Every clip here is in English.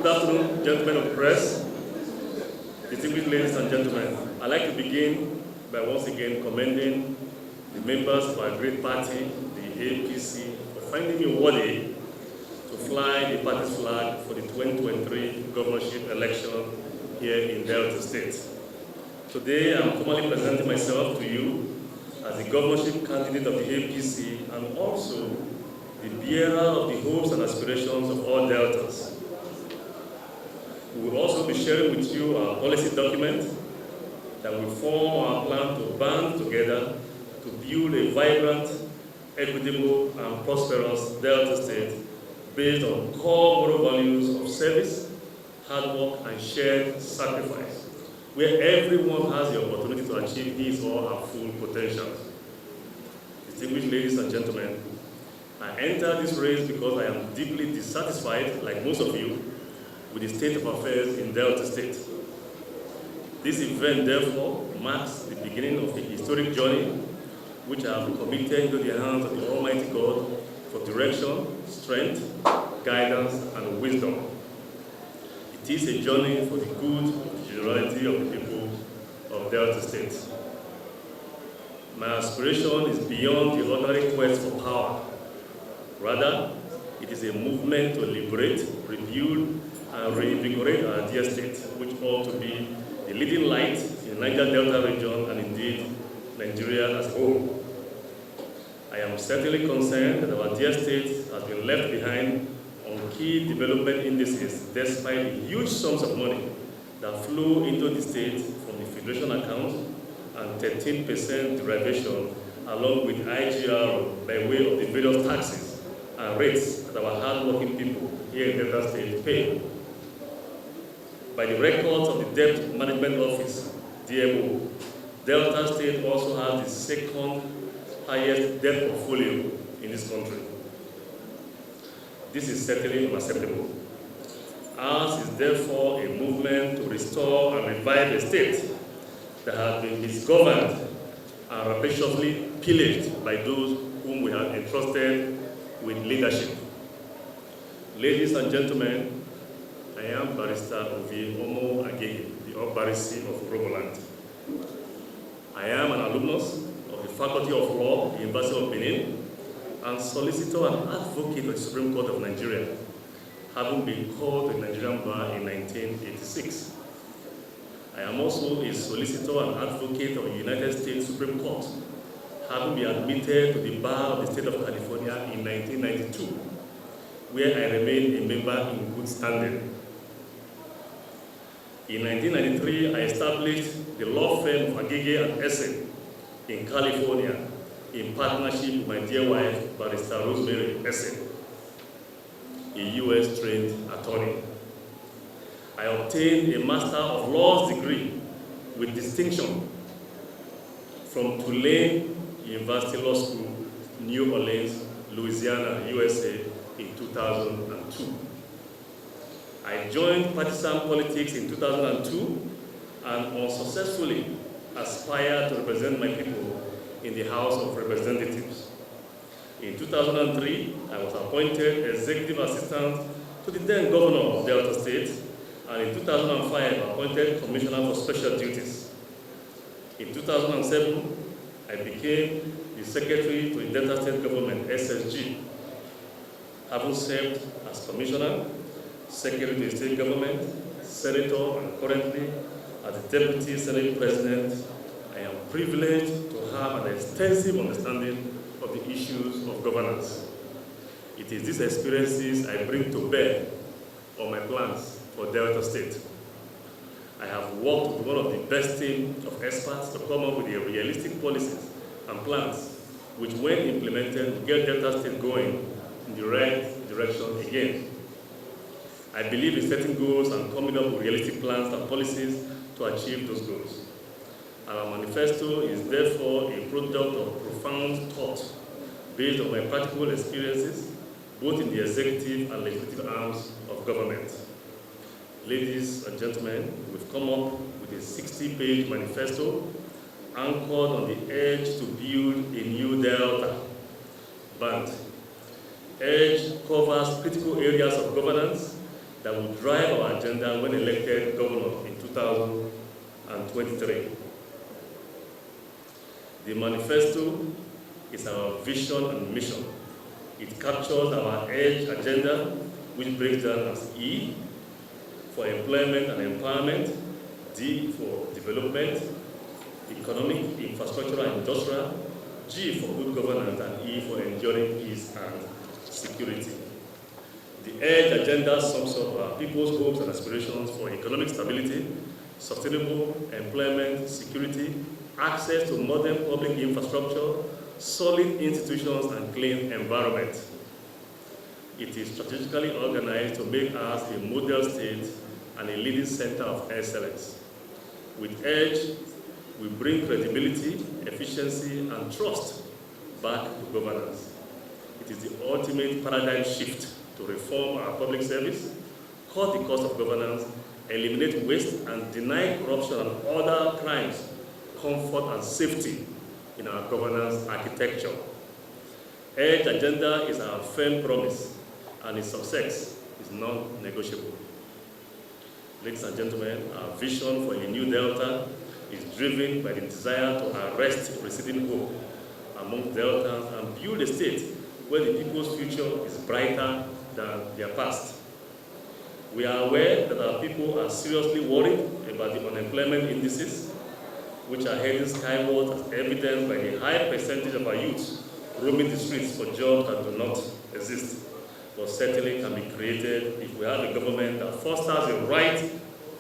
Good afternoon, gentlemen of the press, distinguished ladies and gentlemen. I'd like to begin by once again commending the members of our great party, the APC, for finding me worthy to fly the party's flag for the 2023 governorship election here in Delta State. Today, I'm formally presenting myself to you as the governorship candidate of the APC and also the bearer of the hopes and aspirations of all Deltas. We will also be sharing with you our policy document that will form our plan to band together to build a vibrant, equitable, and prosperous Delta State based on core moral values of service, hard work, and shared sacrifice, where everyone has the opportunity to achieve his or her full potential. Distinguished ladies and gentlemen, I entered this race because I am deeply dissatisfied, like most of you, with the state of affairs in Delta State. This event, therefore, marks the beginning of a historic journey which I have committed into the hands of the Almighty God for direction, strength, guidance, and wisdom. It is a journey for the good of the generality of the people of Delta State. My aspiration is beyond the ordinary quest for power. Rather, it is a movement to liberate, rebuild, and reinvigorate our dear state, which ought to be the leading light in the Niger Delta region and indeed Nigeria as a whole. I am certainly concerned that our dear state has been left behind on key development indices despite the huge sums of money that flow into the state from the federation account and 13% derivation along with IGR by way of the various taxes and rates that our hard-working people here in Delta State pay. By the records of the Debt Management Office, DMO, Delta State also has the second highest debt portfolio in this country. This is certainly unacceptable. Ours is therefore a movement to restore and revive a state that has been misgoverned and rapaciously pillaged by those whom we have entrusted with leadership. Ladies and gentlemen, I am Barrister Omo-Agege, the Obarisi of Rogoland. I am an alumnus of the Faculty of Law, the University of Benin, and solicitor and advocate of the Supreme Court of Nigeria, having been called to the Nigerian Bar in 1986. I am also a solicitor and advocate of the United States Supreme Court, having been admitted to the Bar of the State of California in 1992, where I remain a member in good standing. In 1993, I established the law firm of Agege Unveils in California in partnership with my dear wife, Barrister Rosemary Esse, a US-trained attorney. I obtained a Master of Laws degree with distinction from Tulane University Law School, New Orleans, Louisiana, USA in 2002. I joined partisan politics in 2002 and unsuccessfully aspired to represent my people in the House of Representatives. In 2003, I was appointed Executive Assistant to the then Governor of Delta State, and in 2005, appointed Commissioner for Special Duties. In 2007, I became the Secretary to the Delta State Government, SSG, having served as Commissioner, Secretary to the State Government, Senator, and currently as the Deputy Senate President. I am privileged to have an extensive understanding of the issues of governance. It is these experiences I bring to bear on my plans for Delta State. I have worked with one of the best teams of experts to come up with the realistic policies and plans which, when implemented, will get Delta State going in the right direction again. I believe in setting goals and coming up with realistic plans and policies to achieve those goals. Our manifesto is therefore a product of profound thought based on my practical experiences, both in the executive and legislative arms of government. Ladies and gentlemen, we've come up with a 60-page manifesto anchored on the EDGE to build a new Delta band. EDGE covers critical areas of governance that will drive our agenda when elected governor in 2023. The manifesto is our vision and mission. It captures our EDGE agenda, which breaks down as E for employment and empowerment, D for development, economic, infrastructure and industrial, G for good governance, and E for enduring peace and security. The EDGE agenda sums up our people's hopes and aspirations for economic stability, sustainable employment, security, access to modern public infrastructure, solid institutions, and clean environment. It is strategically organized to make us a model state and a leading center of excellence. With EDGE, we bring credibility, efficiency, and trust back to governance. It is the ultimate paradigm shift to reform our public service, cut the cost of governance, eliminate waste, and deny corruption and other crimes comfort and safety in our governance architecture. EDGE agenda is our firm promise, and its success is non-negotiable. Ladies and gentlemen, our vision for a new Delta is driven by the desire to arrest receding hope among Deltans and build a state where the people's future is brighter than their past. We are aware that our people are seriously worried about the unemployment indices, which are heading skyward, as evidenced by the high percentage of our youth roaming the streets for jobs that do not exist, but certainly can be created if we have a government that fosters the right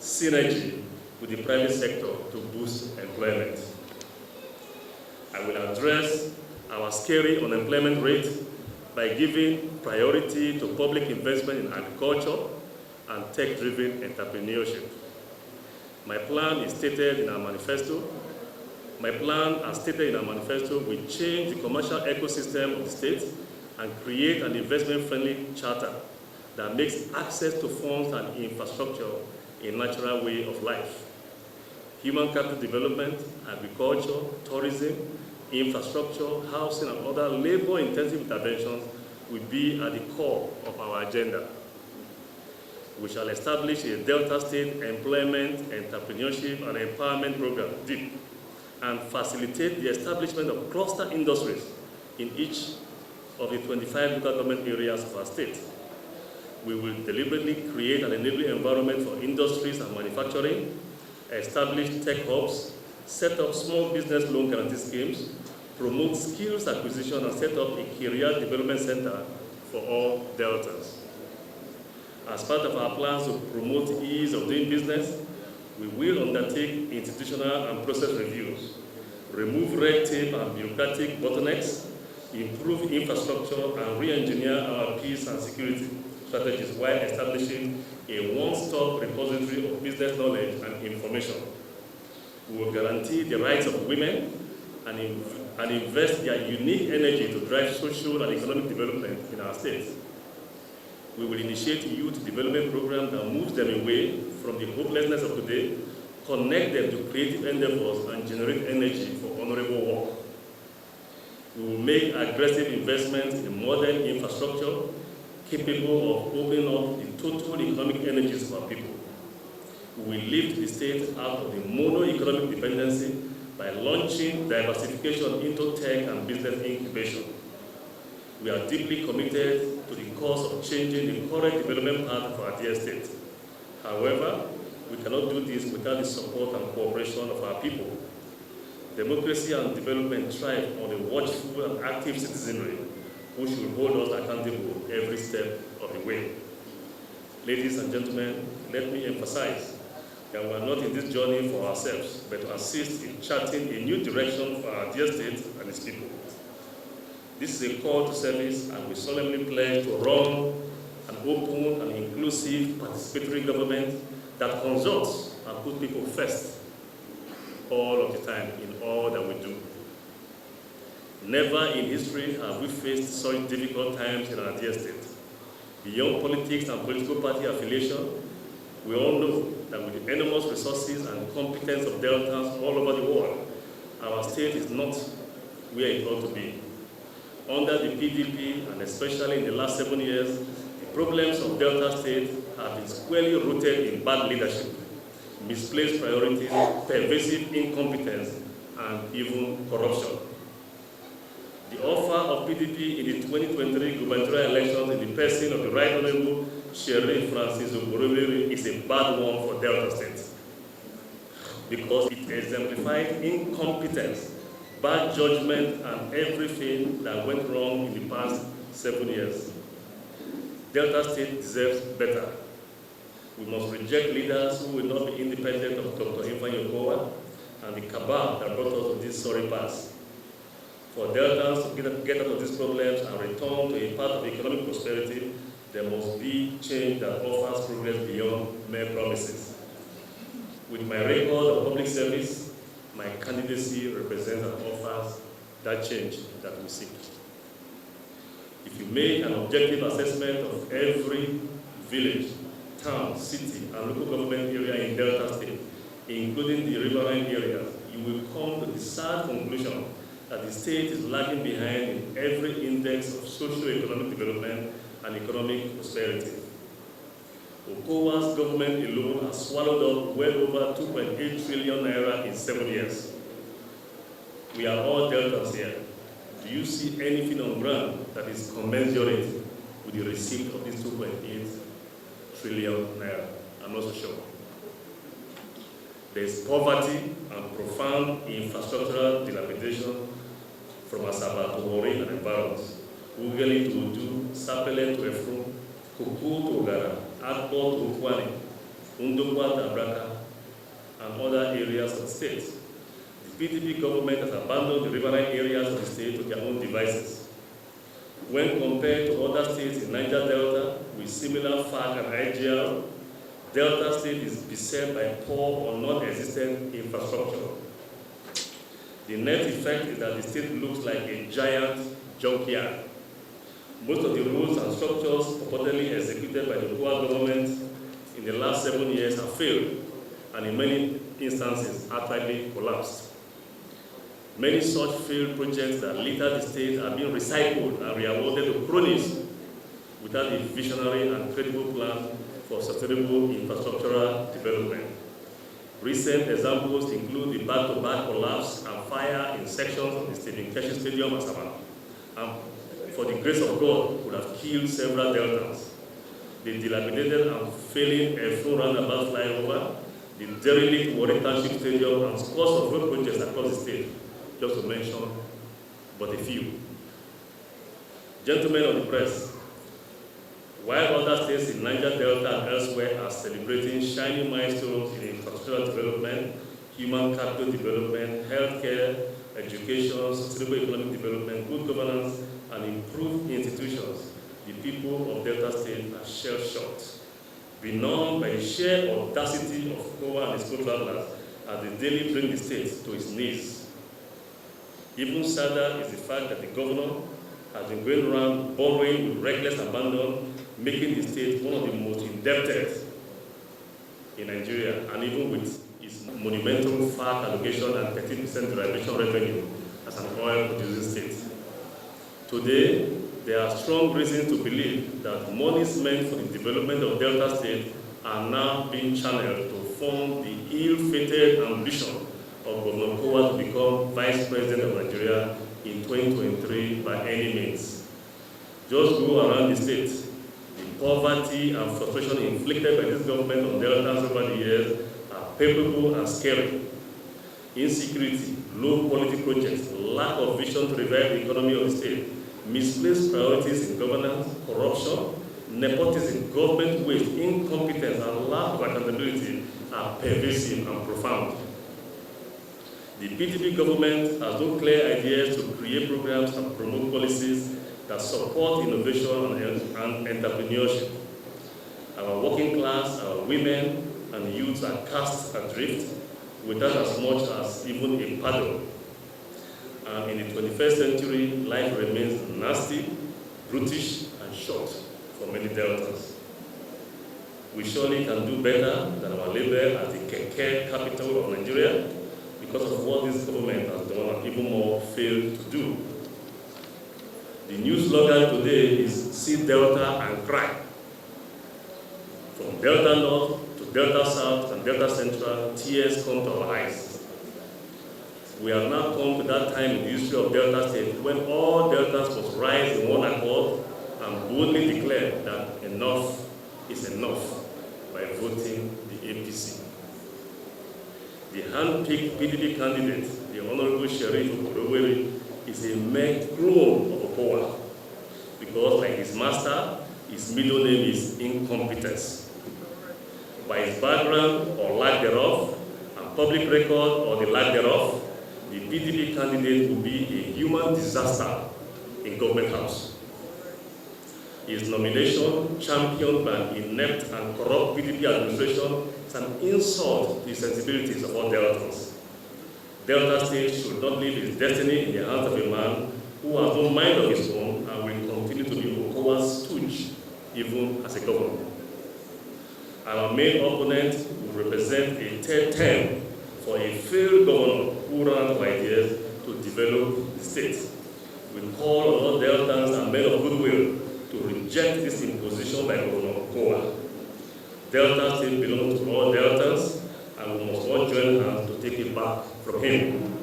synergy with the private sector to boost employment. I will address our scary unemployment rate by giving priority to public investment in agriculture and tech-driven entrepreneurship. My plan is stated in our manifesto. My plan, as stated in our manifesto, will change the commercial ecosystem of the state and create an investment-friendly charter that makes access to funds and infrastructure a natural way of life. Human capital development, agriculture, tourism, infrastructure, housing, and other labor-intensive interventions will be at the core of our agenda. We shall establish a Delta State Employment, Entrepreneurship, and Empowerment Program, DEEP, and facilitate the establishment of cluster industries in each of the 25 local government areas of our state. We will deliberately create an enabling environment for industries and manufacturing, establish tech hubs, set up small business loan guarantee schemes, promote skills acquisition, and set up a career development center for all Deltans. As part of our plans to promote ease of doing business, we will undertake institutional and process reviews, remove red tape and bureaucratic bottlenecks, improve infrastructure, and re-engineer our peace and security strategies while establishing a one-stop repository of business knowledge and information. We will guarantee the rights of women and invest their unique energy to drive social and economic development in our state. We will initiate a youth development program that moves them away from the hopelessness of today, connect them to creative endeavors, and generate energy for honorable work. We will make aggressive investments in modern infrastructure capable of opening up the total economic energies of our people. We will lift the state out of the mono-economic dependency by launching diversification into tech and business incubation. We are deeply committed to the cause of changing the current development path of our dear state. However, we cannot do this without the support and cooperation of our people. Democracy and development thrive on a watchful and active citizenry who should hold us accountable every step of the way. Ladies and gentlemen, let me emphasize that we are not in this journey for ourselves, but to assist in charting a new direction for our dear state and its people. This is a call to service, and we solemnly pledge to run an open and inclusive participatory government that consults and puts people first all of the time in all that we do. Never in history have we faced such difficult times in our dear state. Beyond politics and political party affiliation, we all know that with the enormous resources and competence of Deltans all over the world, our state is not where it ought to be. Under the PDP, and especially in the last 7 years, the problems of Delta State have been squarely rooted in bad leadership, misplaced priorities, pervasive incompetence, and even corruption. The offer of PDP in the 2023 gubernatorial elections in the person of the Right Honorable Sherry Francis Oborobere is a bad one for Delta State because it exemplified incompetence, bad judgment, and everything that went wrong in the past 7 years. Delta State deserves better. We must reject leaders who will not be independent of Dr. Ifeanyi Okowa and the cabal that brought us to this sorry pass. For Deltans to get out of these problems and return to a path of economic prosperity, there must be change that offers progress beyond mere promises. With my record of public service, my candidacy represents and offers that change that we seek. If you make an objective assessment of every village, town, city, and local government area in Delta State, including the riverine areas, you will come to the sad conclusion that the state is lagging behind in every index of socio-economic development and economic prosperity. Okowa's government alone has swallowed up well over 2.8 trillion naira in 7 years. We are all Deltans here. Do you see anything on ground that is commensurate with the receipt of these 2.8 trillion naira? I'm not so sure. There is poverty and profound infrastructural dilapidation from Asaba to Ori and environs, Ugeli to Udu, Sapele to Efru, Kuku to Ogara, Akbo to Ukwani, Undokwa to Abraka, and other areas of the state. The PDP government has abandoned the riverine areas of the state to their own devices. When compared to other states in Niger Delta with similar FARC and IGL, Delta State is beset by poor or non-existent infrastructure. The net effect is that the state looks like a giant junkyard. Most of the rules and structures purportedly executed by the Okowa government in the last 7 years have failed, and in many instances outrightly collapsed. Many such failed projects that litter the state are being recycled and re-awarded to cronies without a visionary and credible plan for sustainable infrastructural development. Recent examples include the back-to-back collapse and fire in sections of the Stephen Keshi Stadium, Asaba, and for the grace of God, would have killed several Deltans. The dilapidated and failing Efru roundabout flyover, the derelict Warri Township Stadium, and scores of road projects across the state, just to mention but a few. Gentlemen of the press, while other states in Niger Delta and elsewhere are celebrating shiny milestones in infrastructural development, human capital development, healthcare, education, sustainable economic development, good governance, and improved institutions, the people of Delta State are shell-shocked, benumbed by the sheer audacity of Okowa and his co-travelers as they daily bring the state to its knees. Even sadder is the fact that the governor has been going around borrowing with reckless abandon, making the state one of the most indebted in Nigeria, and even with its monumental FARC allocation and 13% derivation revenue as an oil-producing state. Today, there are strong reasons to believe that monies meant for the development of Delta State are now being channeled to fund the ill-fated ambition of Governor Okowa to become Vice President of Nigeria in 2023 by any means. Just go around the state. The poverty and frustration inflicted by this government on Deltans over the years are palpable and scary. Insecurity, low-quality projects, lack of vision to revive the economy of the state, misplaced priorities in governance, corruption, nepotism, government waste, incompetence, and lack of accountability are pervasive and profound. The PDP government has no clear ideas to create programs and promote policies that support innovation and entrepreneurship. Our working class, our women and youth are cast adrift without as much as even a paddle. And in the 21st century, life remains nasty, brutish, and short for many Deltans. We surely can do better than our label as the Keke capital of Nigeria because of what this government has done and even more failed to do. The new slogan today is "See Delta and Cry." From Delta North to Delta South and Delta Central, tears come to our eyes. We have now come to that time in the history of Delta State when all Deltas must rise in one accord and boldly declare that enough is enough by voting the APC. The hand-picked PDP candidate, the Honorable Sheriff Okorowere, is a mere clone of Okowa because, like his master, his middle name is incompetence. By his background or lack thereof, and public record or the lack thereof, the PDP candidate will be a human disaster in government house. His nomination, championed by an inept and corrupt PDP administration, is an insult to the sensibilities of all Deltans. Delta State should not leave its destiny in the hands of a man who has no mind of his own and will continue to be Okowa's stooge, even as a governor. Our main opponent will represent a third term for a failed governor who ran out of ideas to develop the state. We call on all Deltans and men of goodwill to reject this imposition by Governor Okowa. Delta State belongs to all Deltans, and we must all join hands to take it back from him.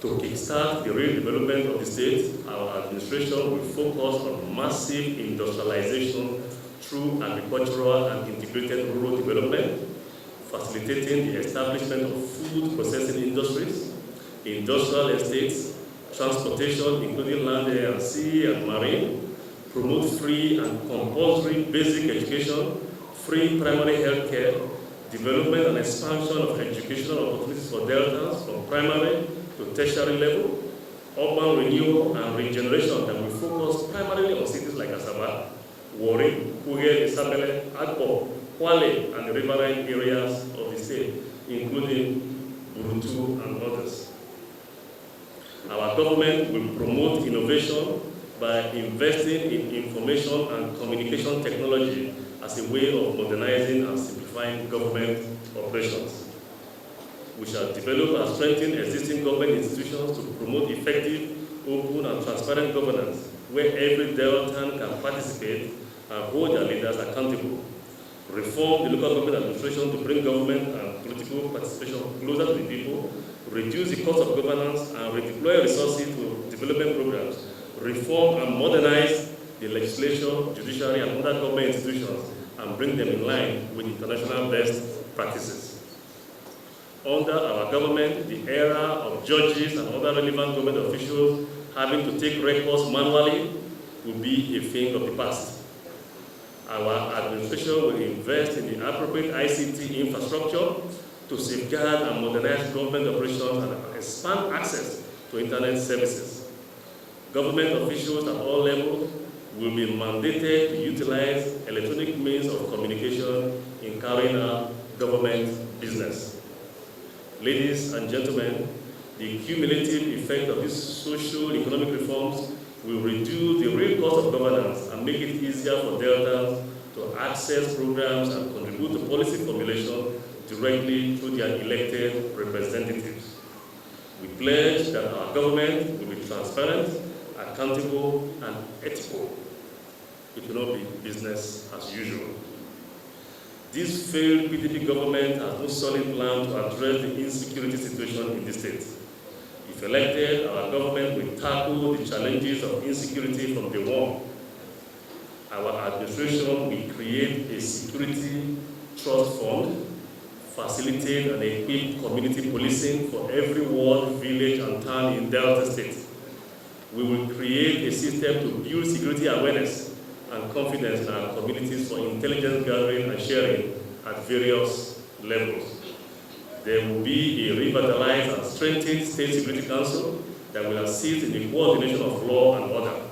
To kickstart the real development of the state, our administration will focus on massive industrialization through agricultural and integrated rural development, facilitating the establishment of food processing industries, industrial estates, transportation, including land, air, and sea and marine, promote free and compulsory basic education, free primary health care, development and expansion of educational opportunities for Deltans from primary to tertiary level, urban renewal and regeneration that will focus primarily on cities like Asaba, Warri, Kuge, Isabelle, Agbo, Kwale, and the riverine areas of the state, including Burutu and others. Our government will promote innovation by investing in information and communication technology as a way of modernizing and simplifying government operations. We shall develop and strengthen existing government institutions to promote effective, open, and transparent governance, where every Deltan can participate and hold their leaders accountable. Reform the local government administration to bring government and political participation closer to the people, reduce the cost of governance, and redeploy resources to development programs. Reform and modernize the legislature, judiciary, and other government institutions, and bring them in line with international best practices. Under our government, the era of judges and other relevant government officials having to take records manually will be a thing of the past. Our administration will invest in the appropriate ICT infrastructure to safeguard and modernize government operations and expand access to internet services. Government officials at all levels will be mandated to utilize electronic means of communication in carrying out government business. Ladies and gentlemen, the cumulative effect of these social economic reforms will reduce the real cost of governance and make it easier for Deltans to access programs and contribute to policy formulation directly through their elected representatives. We pledge that our government will be transparent, accountable, and ethical. It will not be business as usual. This failed PDP government has no solid plan to address the insecurity situation in the state. If elected, our government will tackle the challenges of insecurity from day one. Our administration will create a security trust fund, facilitate and equip community policing for every ward, village, and town in Delta State. We will create a system to build security awareness and confidence in our communities for intelligence gathering and sharing at various levels. There will be a revitalized and strengthened State Security Council that will assist in the coordination of law and order.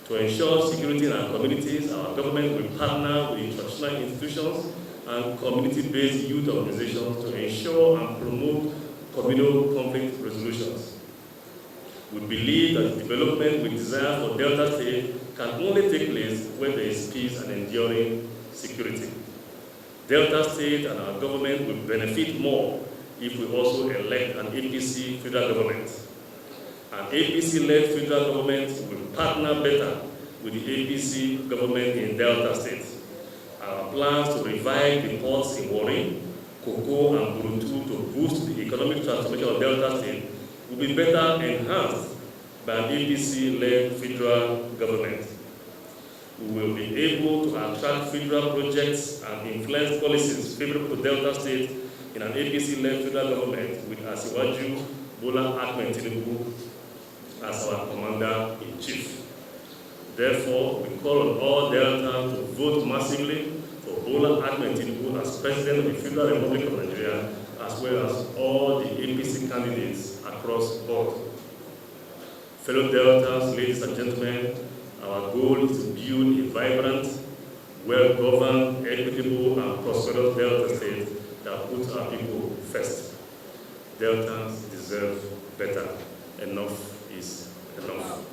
To ensure security in our communities, our government will partner with traditional institutions and community-based youth organizations to ensure and promote communal conflict resolutions. We believe that the development we desire for Delta State can only take place when there is peace and enduring security. Delta State and our government will benefit more if we also elect an APC federal government. An APC-led federal government will partner better with the APC government in Delta State. Our plans to revive the ports in Warri, Koko, and Burutu to boost the economic transformation of Delta State will be better enhanced by an APC-led federal government. We will be able to attract federal projects and influence policies favorable to Delta State in an APC-led federal government with Asiwaju Bola Ahmed Tinubu as our commander-in-chief. Therefore, we call on all Deltans to vote massively for Bola Ahmed Tinubu as President of the Federal Republic of Nigeria, as well as all the APC candidates across the board. Fellow Deltans, ladies and gentlemen, our goal is to build a vibrant, well-governed, equitable, and prosperous Delta State that puts our people first. Deltans deserve better. Enough is enough.